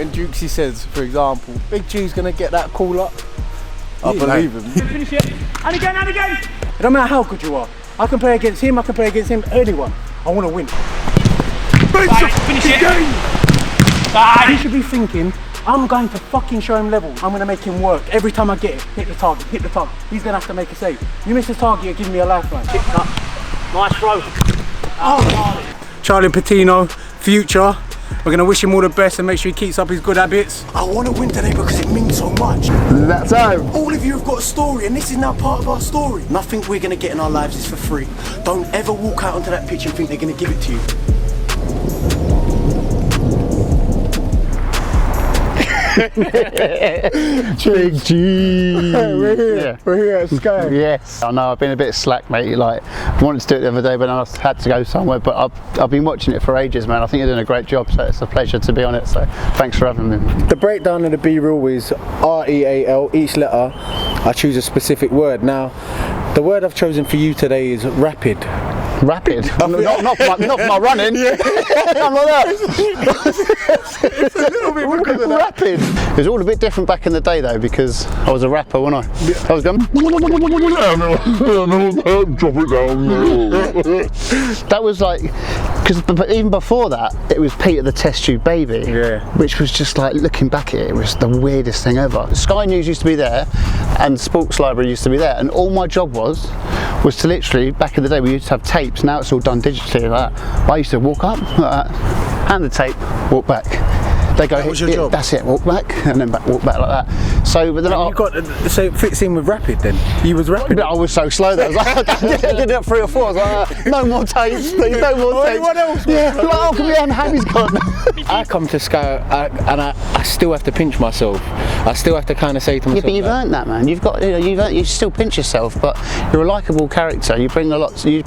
when Dukesy says, for example, Big G's gonna get that call up, I believe him. Finish it. And again, and again. It don't matter how good you are. I can play against him, I can play against him, anyone. I want to win. Finish it. He should be thinking, I'm going to fucking show him level. I'm going to make him work. Every time I get it, hit the target, hit the target. He's going to have to make a save. You miss the target, you're giving me a lifeline. Nice throw. Oh. Charlie Patino, future. We're going to wish him all the best and make sure he keeps up his good habits. I want to win today because it means so much. That time. All of you have got a story and this is now part of our story. Nothing we're going to get in our lives is for free. Don't ever walk out onto that pitch and think they're going to give it to you. Big G. We're here. We're here at Sky. Yes. I know I've been a bit slack, mate. Like, I wanted to do it the other day, but I had to go somewhere. But I've been watching it for ages, man. I think you're doing a great job, so it's a pleasure to be on it. So thanks for having me. The breakdown of the B-reel is R-E-A-L. Each letter, I choose a specific word. Now, the word I've chosen for you today is rapid. Rapid? not for my running. Yeah. I'm like that. It's a little bit because of that. Rapid. It was all a bit different back in the day though, because I was a rapper, wasn't I? Yeah. I was going. Drop it down. That was like, because even before that, it was Peter the Test Tube Baby. Yeah. Which was just like, looking back at it, it was the weirdest thing ever. Sky News used to be there, and Sports Library used to be there, and all my job was to literally, back in the day we used to have tapes, now it's all done digitally like that. I used to walk up, like that, hand the tape, walk back. They go, that was your job? That's it, walk back, and then walk back like that. So, but then so it fits in with rapid then? You was rapid? But I was so slow that I was like, I did it 3 or 4, I was like, no more tapes, please, no more tapes. Anyone else? Yeah, like, oh, come here, Hammy's gone. I come to Sky and I still have to pinch myself. I still have to kind of say to myself. Yeah, but you've earned that, man. You've got, you still pinch yourself, but you're a likeable character. You bring lots to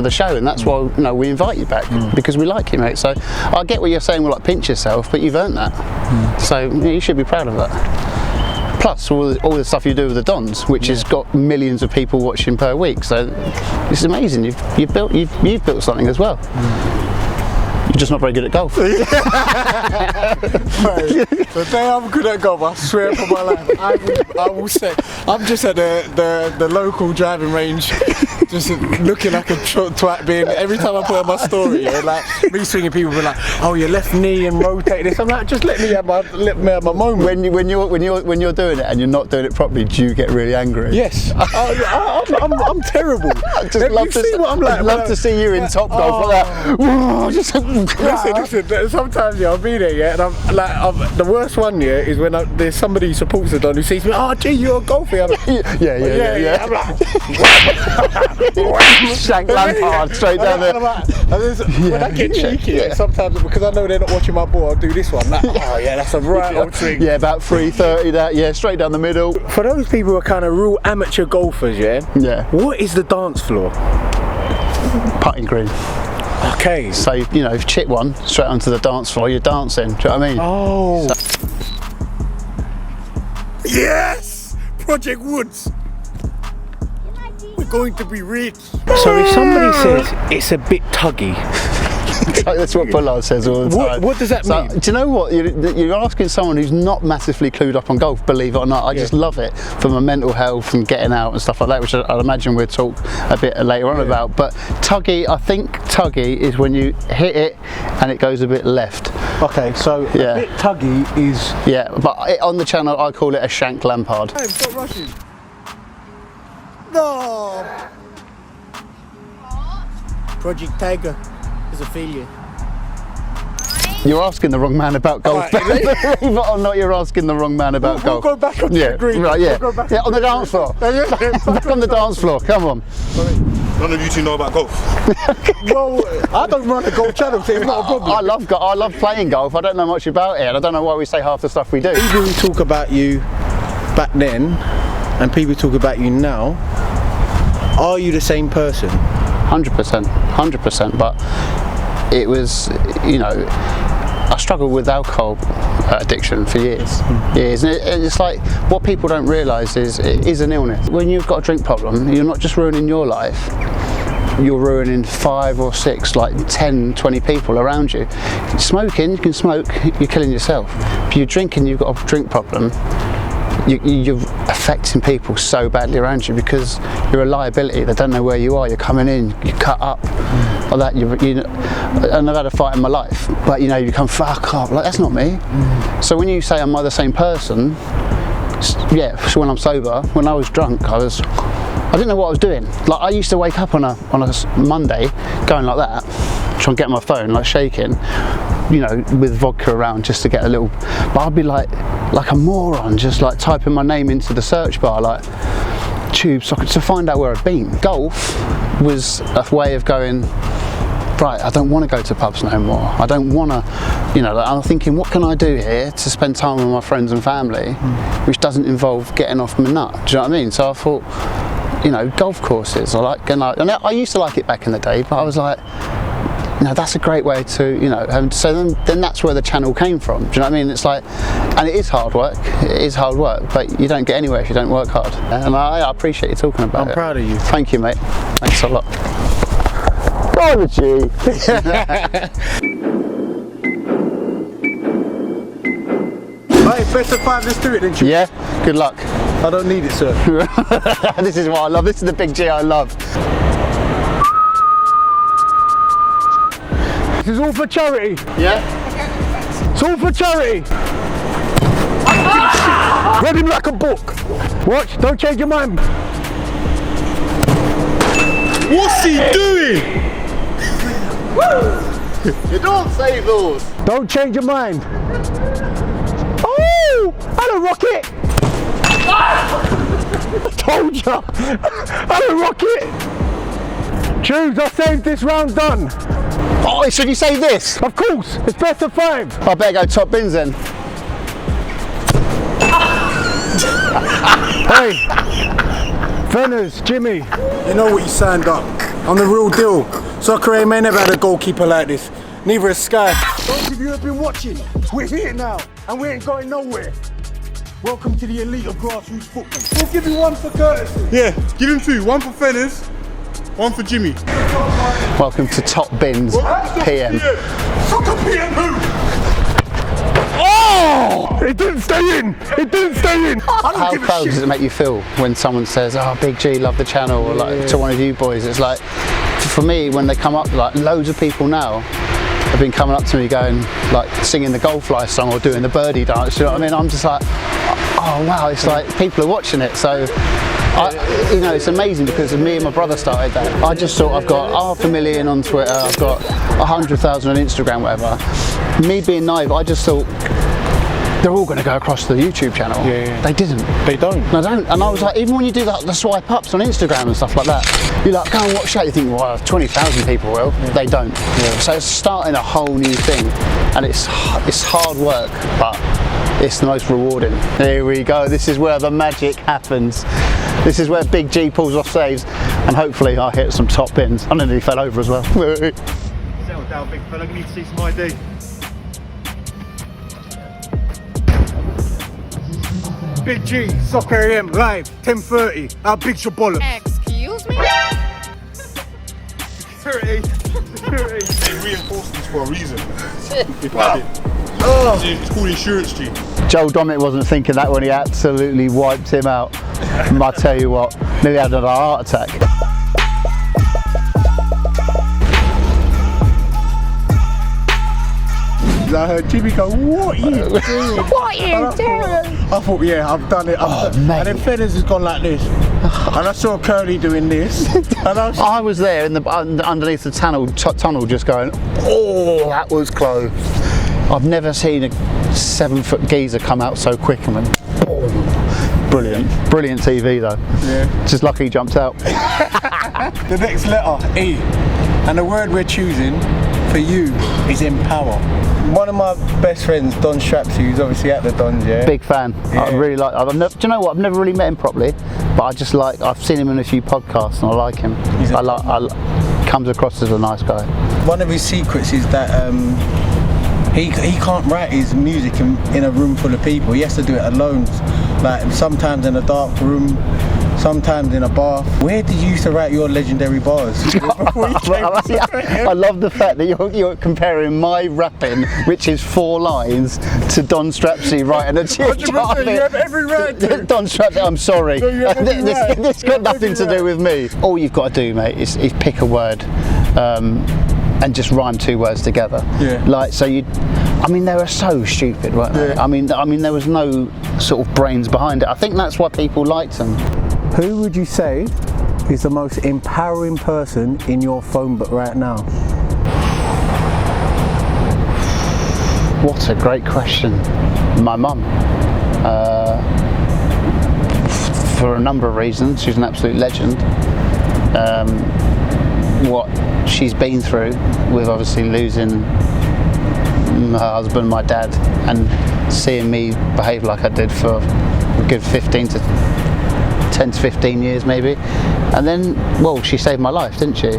the show, and that's why we invite you back because we like you, mate. So I get what you're saying. Well, like pinch yourself, but you've earned that. So you should be proud of that. Plus all the stuff you do with the Dons, which has got millions of people watching per week. So it's amazing. You've built something as well. You're just not very good at golf. The day I'm good at golf, I swear for my life, I will say, I'm just at the local driving range, just looking like a twat being, every time I put on my story, yeah, like me swinging, people be like, oh, your left knee and rotate this. I'm like, just let me have my moment. When you're doing it and you're not doing it properly, do you get really angry? Yes. I'm terrible. I just love to see what I'm like. I'd love to see you in Top Golf like that. Listen, sometimes I'll be there, yeah, and I'm like, the worst one, yeah, is when there's somebody who supports the Don who sees me, oh gee, you're a golfer. I'm like, yeah. I'm like, shank Lampard straight down there. When I get cheeky, sometimes because I know they're not watching my ball, I'll do this one. Like, oh yeah, that's a right old swing. Yeah, about 330, that, yeah, straight down the middle. For those people who are kind of real amateur golfers, yeah, what is the dance floor? Putting green. Okay. So, if you chip one straight onto the dance floor, you're dancing. Do you know what I mean? Oh. So. Yes! Project Woods. We're going to be rich. So if somebody says it's a bit tuggy. That's what Bullard says all the time. What does that mean? Do you know what? You're asking someone who's not massively clued up on golf, believe it or not. I just love it for my mental health and getting out and stuff like that, which I'd imagine we'll talk a bit later on about. But tuggy, I think tuggy is when you hit it and it goes a bit left. Okay, so a bit tuggy is... Yeah, but on the channel I call it a shank Lampard. Hey, stop rushing. No! Project Tiger is a failure. You're asking the wrong man about golf. Believe it or not, you're asking the wrong man about golf. We'll go back on the green. Right, yeah. On the dance floor. Back on the dance floor, come on. None of you two know about golf. Well, I don't run a golf channel, so it's not a problem. I love playing golf. I don't know much about it, and I don't know why we say half the stuff we do. People who talk about you back then, and people who talk about you now, are you the same person? 100%, but it was, I struggled with alcohol addiction for years, and it's like, what people don't realise is it is an illness. When you've got a drink problem, you're not just ruining your life, you're ruining 5 or 6, like 10, 20 people around you. Smoking, you can smoke, you're killing yourself. If you're drinking, you've got a drink problem. You're affecting people so badly around you because you're a liability. They don't know where you are. You're coming in, you cut up, or that. And I've had a fight in my life, but you know, you come fuck up. Like that's not me. So when you say am I the same person? Yeah. So when I'm sober, when I was drunk, I didn't know what I was doing. Like I used to wake up on a Monday, going like that, try and get my phone, like shaking, you know, with vodka around just to get a little. But I'd be like a moron, just like typing my name into the search bar, like tube soccer, to find out where I'd been. Golf was a way of going, right, I don't want to go to pubs no more. I don't want to, you know, like, I'm thinking, what can I do here to spend time with my friends and family, which doesn't involve getting off my nut? Do you know what I mean? So I thought, you know, golf courses, I like going out, and I used to like it back in the day, but I was like, you know, that's a great way to, you know, so then that's where the channel came from. Do you know what I mean? It's like, and it is hard work. It is hard work, but you don't get anywhere if you don't work hard. And I appreciate you talking about it. I'm proud of you. Thank you, mate. Thanks a lot. Proud of you. Right, best of 5, let's do it then. Yeah, good luck. I don't need it, sir. This is what I love. This is the big G I love. This is all for charity. Yeah? It's all for charity. Read him like a book. Watch, don't change your mind. What's he doing? You don't say those. Don't change your mind. Oh, I rock it. Told ya. I rock it. Choose, I saved this round done. Oh, should you say this? Of course, it's best of 5. I better go top bins then. Hey, Fenners, Jimmy. You know what you signed up. I'm the real deal. SoccerAM ain't never had a goalkeeper like this. Neither has Sky. Those of you who have been watching, we're here now, and we ain't going nowhere. Welcome to the elite of grassroots football. We'll give you 1 for courtesy. Yeah, give him 2. 1 for Fenners, 1 for Jimmy. Welcome to Top Bins PM. Soccer PM who? Oh! It didn't stay in! It didn't stay in! I don't How give a proud shit. does it make you feel when someone says, oh, Big G, love the channel, or like to one of you boys? It's like, for me, when they come up, like loads of people now have been coming up to me going, like singing the GolfLife song or doing the birdie dance, you know what I mean? I'm just like, oh wow, it's like people are watching it. So, you know, it's amazing because me and my brother started that. I just thought I've got 500,000 on Twitter, I've got 100,000 on Instagram, whatever. Me being naive, I just thought, they're all going to go across the YouTube channel. Yeah. They didn't. They don't. No, they don't. And I was like, even when you do that, the swipe ups on Instagram and stuff like that, you're like, go and watch that. You think, well, 20,000 people will. Yeah. They don't. Yeah. So it's starting a whole new thing, and it's hard work, but it's the most rewarding. Here we go. This is where the magic happens. This is where Big G pulls off saves, and hopefully I hit some top bins. I nearly fell over as well. Settle down, big fella. We need to see some ID. Big G, SoccerAM live, 10:30. How big's your bollocks? Excuse me? Security. They reinforced this for a reason. It's called insurance, G. Joel Dommett wasn't thinking that when he absolutely wiped him out. I tell you what, nearly had another heart attack. I heard Jimmy go, what are you doing? What are you doing? I thought, yeah, I've done it. mate. And then Fenners has gone like this. And I saw Curly doing this. And I was there in the underneath the tunnel just going, oh, that was close. I've never seen a 7-foot geezer come out so quick and went, boom. Brilliant TV though. Yeah. Just lucky he jumped out. The next letter, E. And the word we're choosing for you is empower. One of my best friends, Don Strapsy, who's obviously at the Dons, yeah? Big fan. Yeah. I really like. Do you know what? I've never really met him properly, but I just like. I've seen him in a few podcasts, and I like him. Comes across as a nice guy. One of his secrets is that he can't write his music in a room full of people. He has to do it alone. Like sometimes in a dark room, sometimes in a bath. Where did you used to write your legendary bars? I love the fact that you're comparing my rapping, which is 4 lines, to Don Strapsy writing a tune. You have every right to. Don Strapsy, I'm sorry. No, you have every right. This got nothing to do with me. All you've got to do, mate, is pick a word and just rhyme 2 words together. Yeah. Like, so you. I mean, they were so stupid, weren't they? Yeah. I mean, there was no sort of brains behind it. I think that's why people liked them. Who would you say is the most empowering person in your phone book right now? What a great question. My mum. For a number of reasons, she's an absolute legend. What she's been through with obviously losing her husband, my dad, and seeing me behave like I did for a good 10 to 15 years maybe. And then, well, she saved my life, didn't she?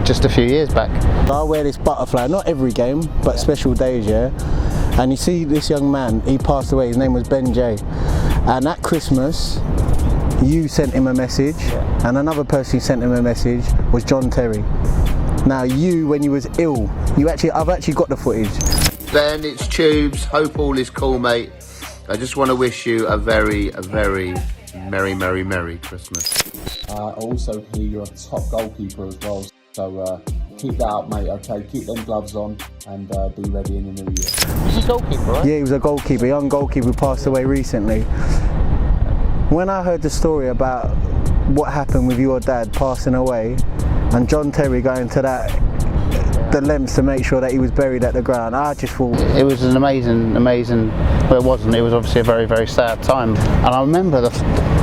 Just a few years back. I wear this butterfly, not every game, but special days, yeah? And you see this young man, he passed away, his name was Ben J. And at Christmas, you sent him a message, and another person who sent him a message was John Terry. Now you, when you was ill, I've actually got the footage. Ben, it's Tubes. Hope all is cool, mate. I just want to wish you a very merry Christmas. I also hear you're a top goalkeeper as well, so keep that up, mate, okay? Keep them gloves on and be ready in the new year. Was he a goalkeeper, right? Yeah, he was a goalkeeper, young goalkeeper who passed away recently. When I heard the story about what happened with your dad passing away and John Terry going to the lengths to make sure that he was buried at the ground, I just thought... It was an amazing, well, it wasn't, it was obviously a very, very sad time. And I remember the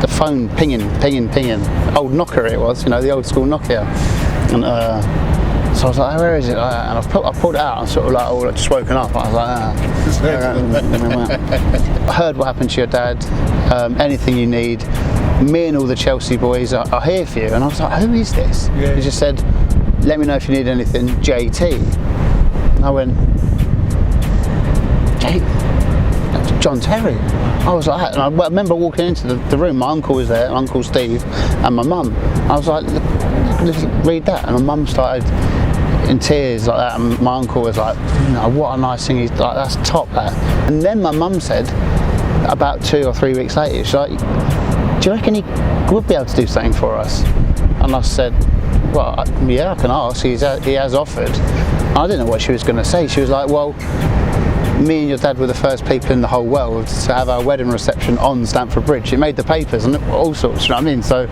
phone pinging. Old Nokia it was, you know, the old school Nokia. And so I was like, oh, where is it? And I pulled it out and sort of like, oh, just woken up. I was like, I heard what happened to your dad, anything you need. Me and all the Chelsea boys are here for you. And I was like, who is this? Yeah. He just said, let me know if you need anything, JT. And I went, John Terry. I was like, and I remember walking into the room, my uncle was there, Uncle Steve, and my mum. I was like, read that. And my mum started in tears like that, and my uncle was like, you know, what a nice thing, he's like, that's top, that. And then my mum said, about 2 or 3 weeks later, she's like, do you reckon he would be able to do something for us? And I said, well, yeah, I can ask, he has offered. And I didn't know what she was going to say. She was like, well, me and your dad were the first people in the whole world to have our wedding reception on Stamford Bridge. It made the papers and all sorts, you know what I mean? So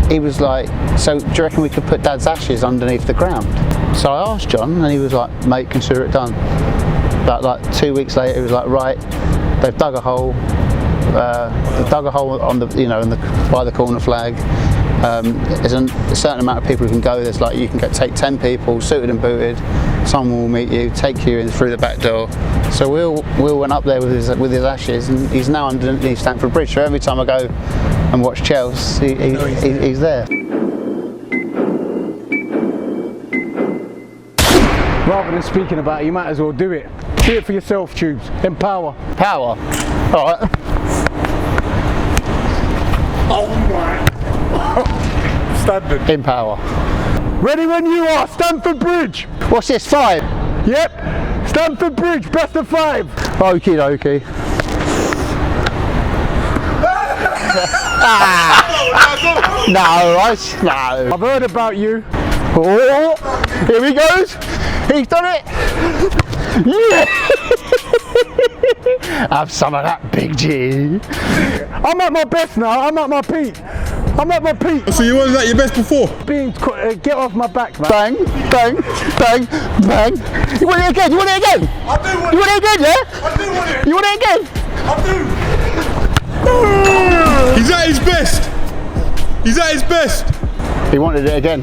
he was like, so do you reckon we could put Dad's ashes underneath the ground? So I asked John and he was like, mate, consider it done. But like 2 weeks later, he was like, right, they've dug a hole. They've dug a hole on the, you know, by the corner flag. There's a certain amount of people who can go. There's like, you can take 10 people, suited and booted. Someone will meet you, take you in through the back door. So Will went up there with his ashes, and he's now underneath Stamford Bridge. So every time I go and watch Chelsea, he's there. Rather than speaking about it, you might as well do it. Do it for yourself, Tubes. Empower. Power. All right. Oh my! Standard. Empower. Ready when you are, Stamford Bridge. What's this, 5? Yep, Stamford Bridge, best of 5. Okie dokie. No, right? No. I've heard about you. Oh, here he goes. He's done it. Yeah. Have some of that, Big G. I'm at my best now. I'm at my peak. So you wasn't at your best before? Get off my back, man. Bang, bang, bang, bang. You want it again? I do want You want it again, yeah? I do want it! You want it again? I do! He's at his best! He wanted it again.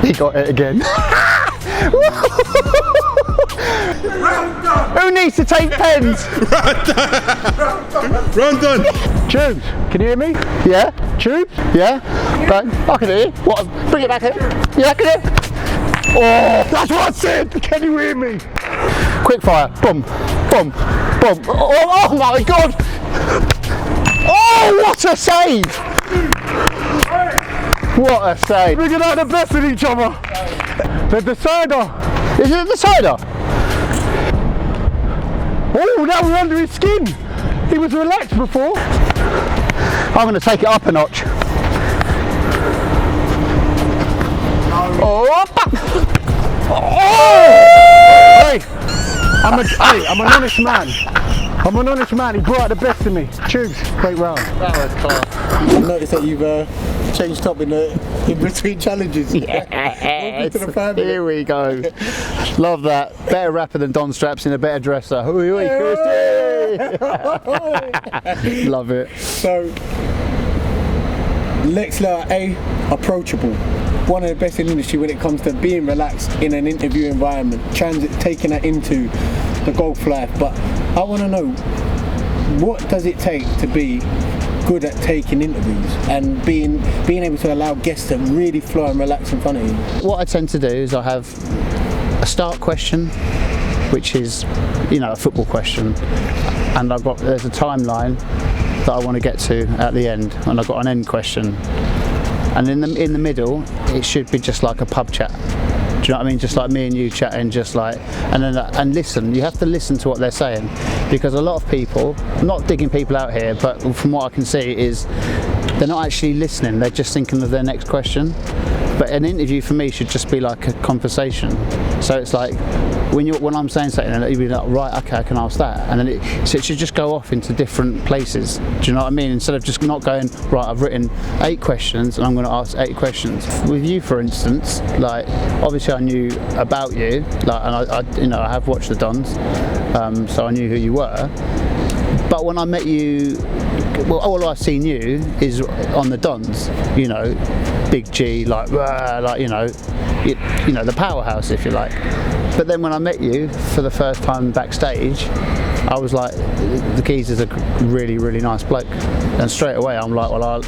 He got it again. Who needs to take pens? Round done! Tubes, can you hear me? Yeah? Tubes? Yeah? Bang. I can hear you. What? Bring it back here. Yeah, I can hear. Oh, That's what I said! Can you hear me? quick fire. Boom, boom, boom. Oh my God! Oh, what a save! What a save. Bringing out the best in each other. The decider. Is it the decider? Oh, that was under his skin. He was relaxed before. I'm going to take it up a notch. Oh! Hey, I'm an honest man. I'm an honest man. He brought out the best in me. Tubes, great round. That was class. I noticed that you've changed top in between challenges. Yes. To the family. Here we go. Love that. Better rapper than Don Straps in a better dresser. Hooey, hooey, Kirsty. Love it. So, Lexler A, approachable. One of the best in the industry when it comes to being relaxed in an interview environment, taking that into the golf life. But I want to know, what does it take to be good at taking interviews and being able to allow guests to really flow and relax in front of you? What I tend to do is I have a start question, which is, a football question, and there's a timeline that I want to get to at the end, and I've got an end question. And in the middle, it should be just like a pub chat. Do you know what I mean? Just like me and you chatting, just like, and listen. You have to listen to what they're saying, because a lot of people, I'm not digging people out here, but from what I can see is they're not actually listening. They're just thinking of their next question. But an interview for me should just be like a conversation. So it's like when I'm saying something, and you'd be like, right, okay, I can ask that, and then so it should just go off into different places. Do you know what I mean? Instead of just not going, right, I've written 8 questions and I'm going to ask 8 questions. With you, for instance, like obviously I knew about you, like, and I have watched the Dons, so I knew who you were. But when I met you, well, all I've seen you is on the Dons, Big G, like the powerhouse, if you like. But then when I met you for the first time backstage, I was like, the geezer's a really, really nice bloke. And straight away I'm like, well, I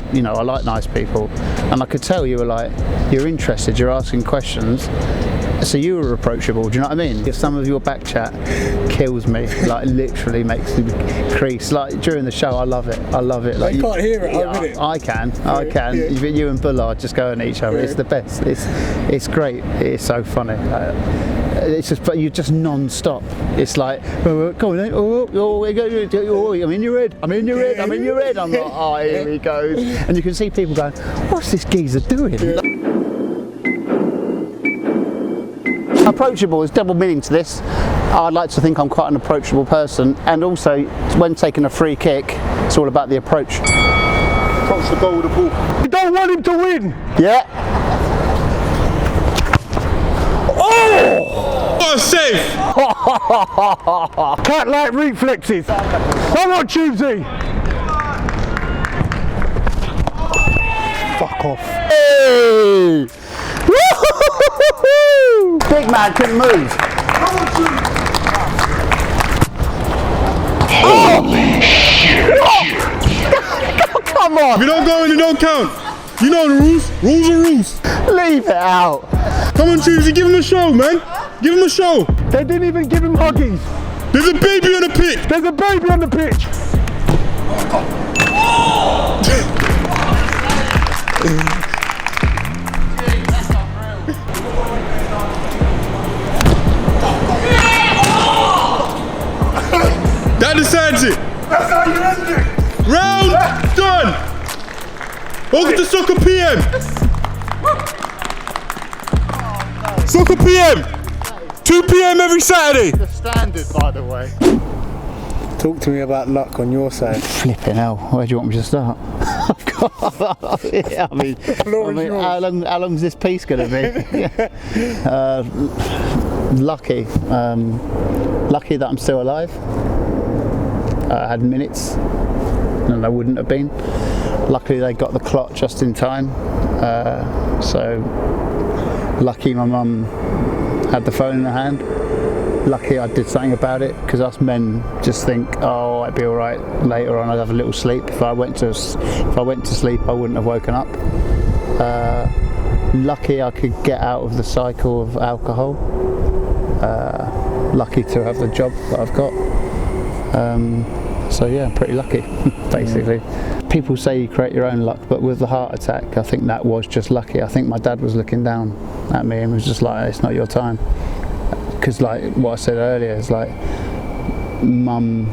like nice people. And I could tell you were like, you're interested, you're asking questions. So you were approachable, do you know what I mean? Some of your back chat kills me, like literally makes me crease. Like during the show, I love it. Like, I can't hear it, I can. Yeah. You and Bullard just go at each other. Yeah. It's the best. It's great. It's so funny. It's just, but you're just non-stop. It's like, go on, I'm in your head. I'm in your head. I'm like, oh, here he goes. And you can see people going, what's this geezer doing? Yeah. Approachable is double meaning to this. I'd like to think I'm quite an approachable person, and also when taking a free kick, it's all about the approach. Approach the goal with the ball. You don't want him to win. Yeah. Oh! What a save! Cat-like reflexes. Come on, Tubesy. Fuck off. Hey! Big man couldn't move. Holy shit! Come on! If you don't go in, you don't count. You know the rules. Rules are rules. Leave it out. Come on, Tubesy, give him a show, man. Give him a show. They didn't even give him huggies. There's a baby on the pitch. There's a baby on the pitch. That decides it. That's how you end it. Round done. Welcome to Soccer PM. Soccer PM. 2 PM every Saturday. The standard, by the way. Talk to me about luck on your side. Flipping hell, where do you want me to start? Yeah, I mean how long's this piece going to be? Lucky that I'm still alive. I had minutes and I wouldn't have been. Luckily they got the clot just in time. So lucky my mum had the phone in her hand. Lucky I did something about it, because us men just think, oh, I'd be all right later on. I'd have a little sleep. If I went to sleep, I wouldn't have woken up. Lucky I could get out of the cycle of alcohol. Lucky to have the job that I've got. So yeah, pretty lucky, basically. people say you create your own luck, but with the heart attack, I think that was just lucky. I think my dad was looking down at me and was just like, it's not your time. Because like what I said earlier, is like, mum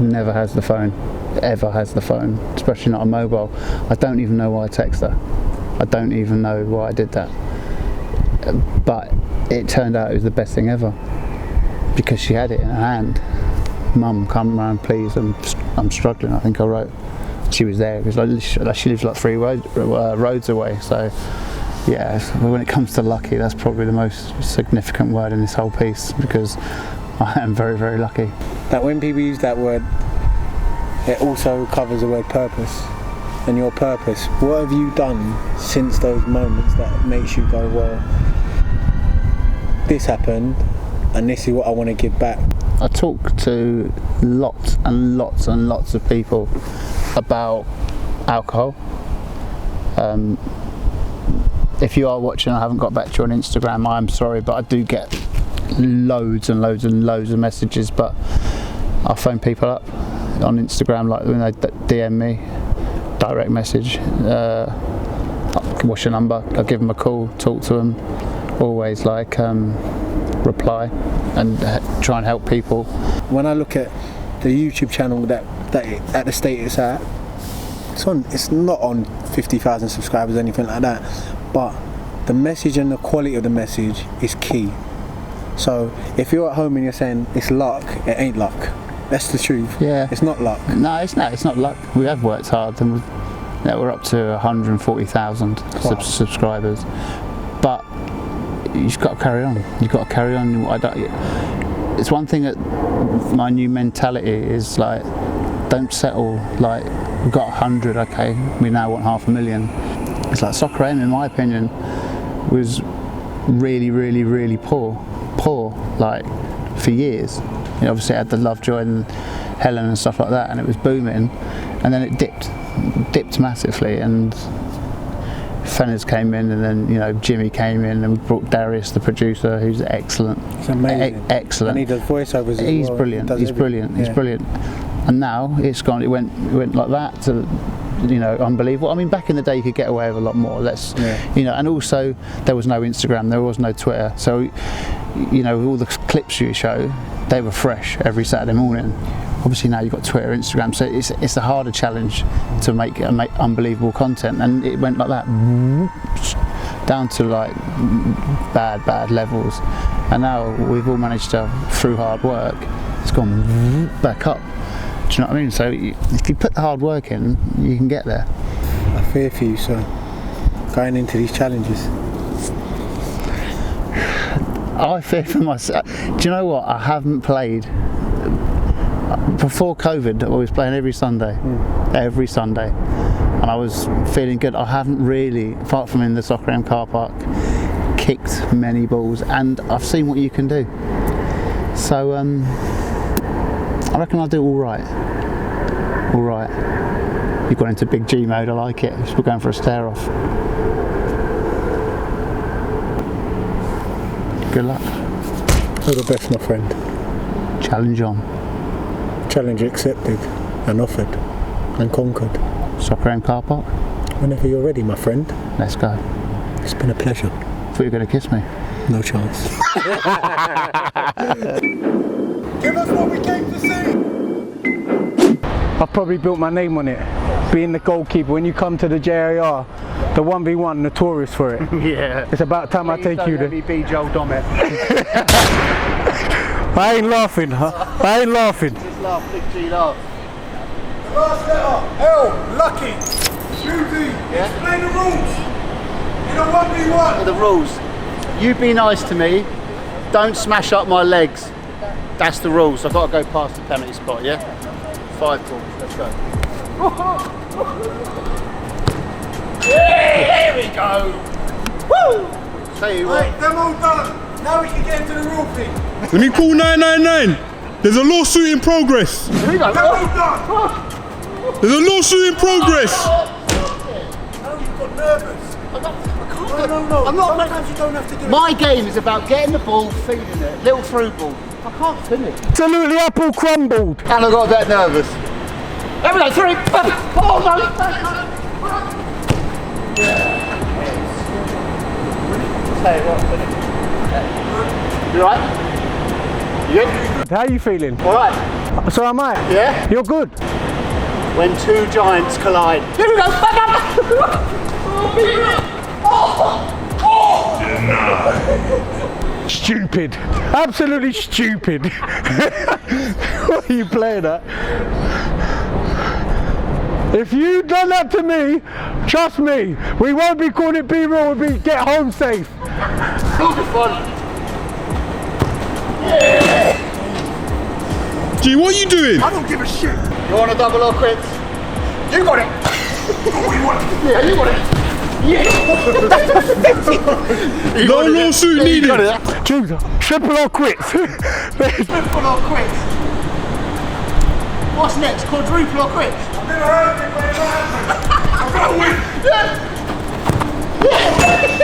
never has the phone, ever has the phone, especially not a mobile. I don't even know why I text her. I don't even know why I did that. But it turned out it was the best thing ever, because she had it in her hand. Mum, come round please, I'm struggling. I think I wrote. She was there, because she lives like 3 roads away, so yeah, when it comes to lucky, that's probably the most significant word in this whole piece, because I am very, very lucky. Now when people use that word, it also covers the word purpose. And your purpose, what have you done since those moments that makes you go, well, this happened and this is what I want to give back? I talk to lots and lots and lots of people about alcohol. If you are watching, I haven't got back to you on Instagram, I'm sorry, but I do get loads and loads and loads of messages, but I'll phone people up on Instagram, like when they DM me, direct message, what's your number, I'll give them a call, talk to them, always like reply and try and help people. When I look at the YouTube channel that at the state it's at, it's not on 50,000 subscribers or anything like that, but the message and the quality of the message is key. So if you're at home and you're saying it's luck, it ain't luck. That's the truth. Yeah. It's not luck. No, it's not luck. We have worked hard, and we're up to 140,000 subscribers. But you've just got to carry on. You've got to carry on. It's one thing that my new mentality is like, don't settle. Like, we've got 100, okay, we now want 500,000. It's like SoccerAM, in my opinion, was really, really, really poor, like for years. You know, obviously it had the Lovejoy and Helen and stuff like that, and it was booming, and then it dipped massively, and Fenners came in, and then, you know, Jimmy came in, and we brought Darius, the producer, who's excellent. It's amazing. Excellent. And he does voiceovers as He's well. brilliant. He's brilliant. He's brilliant. And now it's gone. It went like that to, you know, unbelievable. I mean, back in the day, you could get away with a lot more. You know, and also there was no Instagram, there was no Twitter, so, you know, all the clips you show, they were fresh every Saturday morning. Obviously now you've got Twitter, Instagram, so it's a harder challenge to make unbelievable content, and it went like that down to like bad levels, and now we've all managed to, through hard work, it's gone back up. Do you know what I mean? So if you put the hard work in, you can get there. I fear for you, sir, going into these challenges. I fear for myself. Do you know what? I haven't played. Before COVID, I was playing every Sunday. Every Sunday. And I was feeling good. I haven't really, apart from in the SoccerAM car park, kicked many balls, and I've seen what you can do. So I reckon I'll do all right. All right. You've gone into big G mode, I like it. We're going for a stare off. Good luck. All the best, my friend. Challenge on. Challenge accepted and offered and conquered. SoccerAM car park? Whenever you're ready, my friend. Let's go. It's been a pleasure. Thought you were going to kiss me. No chance. Give us what we came to see. I've probably built my name on it. Being the goalkeeper, when you come to the JIR, the 1v1, notorious for it. Yeah. It's about time I take you there. be Joel Dommett. I ain't laughing, huh? I ain't laughing. Just laugh, big G laugh. Last letter, L, lucky. Shooty, explain the rules. In a 1v1. The rules. You be nice to me. Don't smash up my legs. That's the rules. I've got to go past the penalty spot, yeah? 5 balls. Let's go. Yeah, here we go. Woo! Tell you what. Right, them all done. Now we can get into the rule thing. Let me call 999. There's a lawsuit in progress. Here we go. Them all done. There's a lawsuit in progress. No, you got nervous. No. I'm not. Sometimes you don't have to do it. My game is about getting the ball, feeding it, little through ball. I can't finish. Absolutely apple crumbled. And I got a bit nervous. Here we go, 3. Oh, no. You alright? You good? How are you feeling? Alright. So am I? Yeah? You're good. When two giants collide. Here we go. Stupid. Absolutely stupid. What are you playing at? If you done that to me, trust me, we won't be calling it B-roll, we'll be get home safe. It'll be fun. G, what are you doing? I don't give a shit. You want a double or quits? You got it. You want it. Yeah, you want it. No lawsuit needed. Choose triple or quits. Triple or quits? What's next? Quadruple or quits? I've never heard of it, but it might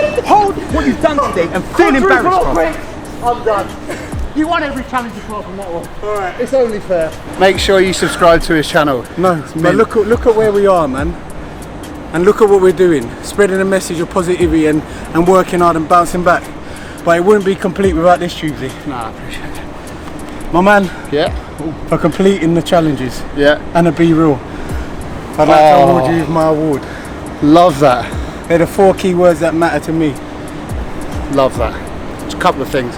happen. Hold what you've done today and feel embarrassed, bro. I'm done. You won every challenge apart from that one. Alright, it's only fair. Make sure you subscribe to his channel. No, but look at where we are, man. And look at what we're doing. Spreading a message of positivity and working hard and bouncing back. But it wouldn't be complete without this Tuesday. Nah, I appreciate it. My man, Yeah? for completing the challenges Yeah. and a B-roll. I'd like to award you with my award. Love that. They're the 4 key words that matter to me. Love that. Just a couple of things.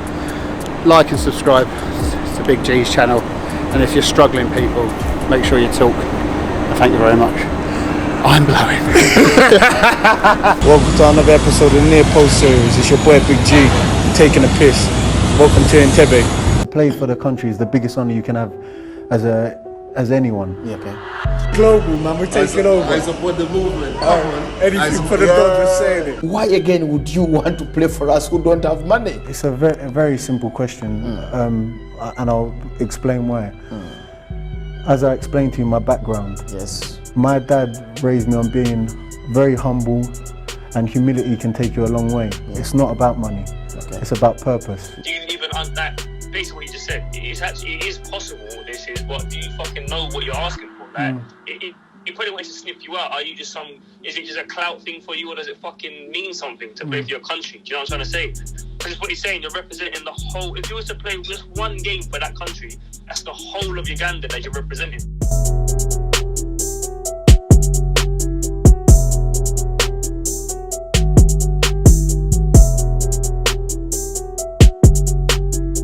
Like and subscribe. It's the Big G's channel. And if you're struggling, people, make sure you talk. Thank you very much. I'm blowing. Welcome to another episode of the Near Post series. It's your boy Big G, taking a piss. Welcome to Entebbe. Play for the country is the biggest honour you can have as anyone. Yeah, okay. Global, man, we're taking over. I support the movement. Anything for the Dodgers saying it. Why again would you want to play for us who don't have money? It's a very simple question, and I'll explain why. As I explained to you my background, Yes. my dad raised me on being very humble, and humility can take you a long way. It's not about money, it's about purpose. Do you even that? Basically what you just said, it is possible. This is what, do you fucking know what you're asking for? Like, it probably wants to sniff you out. Are you just is it just a clout thing for you, or does it fucking mean something to play for your country? Do you know what I'm trying to say? Because what he's saying, you're representing the whole, if you was to play just one game for that country, that's the whole of Uganda that you're representing.